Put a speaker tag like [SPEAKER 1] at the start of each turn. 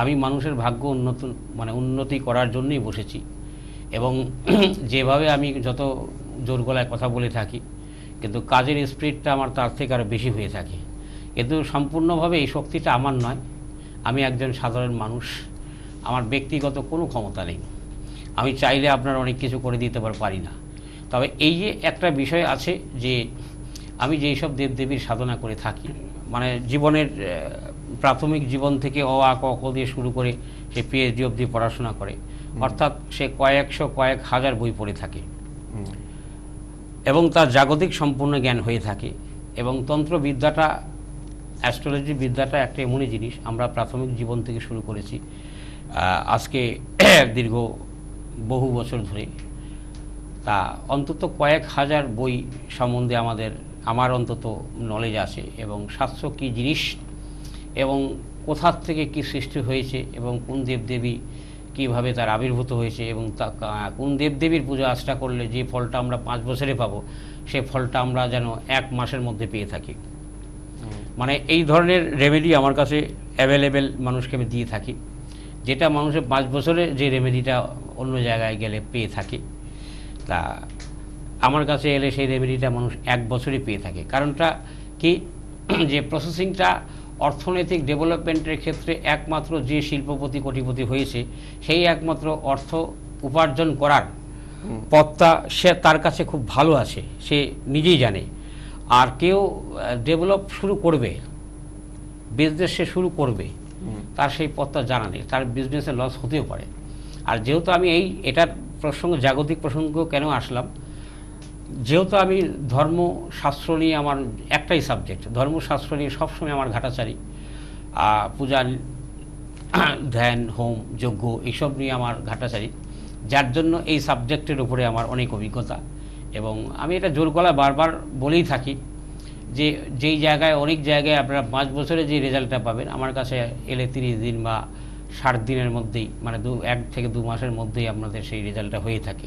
[SPEAKER 1] আমি মানুষের ভাগ্য উন্নতি করার জন্যই বসেছি এবং যেভাবে আমি যত জোর গলায় কথা বলে থাকি, কিন্তু কাজের স্পিরিটটা আমার তার থেকে আরও বেশি হয়ে থাকে। কিন্তু সম্পূর্ণভাবে এই শক্তিটা আমার নয়। আমি একজন সাধারণ মানুষ, আমার ব্যক্তিগত কোনো ক্ষমতা নেই। আমি চাইলে আপনার অনেক কিছু করে দিতে পারি না। তবে এই যে একটা বিষয় আছে যে আমি যেই সব দেবদেবীর সাধনা করে থাকি, মানে জীবনের প্রাথমিক জীবন থেকে অ আ ক খ দিয়ে শুরু করে সে পিএইচডি অবধি পড়াশোনা করে, অর্থাৎ সে কয়েক হাজার বই পড়ে থাকে এবং তার জাগতিক সম্পূর্ণ জ্ঞান হয়ে থাকে। এবং তন্ত্রবিদ্যাটা, অ্যাস্ট্রোলজি বিদ্যাটা একটা এমনই জিনিস, আমরা প্রাথমিক জীবন থেকে শুরু করেছি আজকে দীর্ঘ বহু বছর ধরে। তা অন্তত কয়েক হাজার বই সম্বন্ধে আমার অন্তত নলেজ আছে, এবং শাস্ত্র কী জিনিস এবং কোথার থেকে কী সৃষ্টি হয়েছে এবং কোন দেবদেবী কীভাবে তার আবির্ভূত হয়েছে এবং কোন দেবদেবীর পূজা আর্চনা করলে যে ফলটা আমরা 5 বছরে পাবো সে ফলটা আমরা যেন 1 মাসের মধ্যে পেয়ে থাকি। মানে এই ধরনের রেমেডি আমার কাছে অ্যাভেলেবেল, মানুষকে আমি দিয়ে থাকি, যেটা মানুষের 5 বছরে যে রেমেডিটা অন্য জায়গায় গেলে পেয়ে থাকে, তা আমার কাছে এলে সেই রেমেডিটা মানুষ 1 বছরই পেয়ে থাকে। কারণটা কি, যে প্রসেসিংটা অর্থনৈতিক ডেভেলপমেন্টের ক্ষেত্রে একমাত্র যে শিল্পপতি কোটিপতি হয়েছে, সেই একমাত্র অর্থ উপার্জন করার পথটা সে তার কাছে খুব ভালো আছে, সে নিজেই জানে। আর কেউ ডেভেলপ শুরু করবে, বিজনেস সে শুরু করবে, তার সেই পথটা জানা নেই, তার বিজনেসে লস হতেও পারে। আর যেহেতু আমি এটার প্রসঙ্গ, জাগতিক প্রসঙ্গ কেন আসলাম, যেহেতু আমি ধর্মশাস্ত্র নিয়ে আমার একটাই সাবজেক্ট, ধর্মশাস্ত্র নিয়ে সবসময় আমার ঘাটাচারি, পূজা, ধ্যান, হোম, যজ্ঞ এইসব নিয়ে আমার ঘাটাচারি, যার জন্য এই সাবজেক্টের উপরে আমার অনেক অভিজ্ঞতা। এবং আমি এটা জোর গলায় বারবার বলেই থাকি যে যেই জায়গায়, অনেক জায়গায় আপনারা 5 বছরে যে রেজাল্টটা পাবেন, আমার কাছে এলে 30 দিন বা 60 দিনের মধ্যেই, মানে 1 থেকে 2 মাসের মধ্যেই আপনাদের সেই রেজাল্টটা হয়ে থাকে।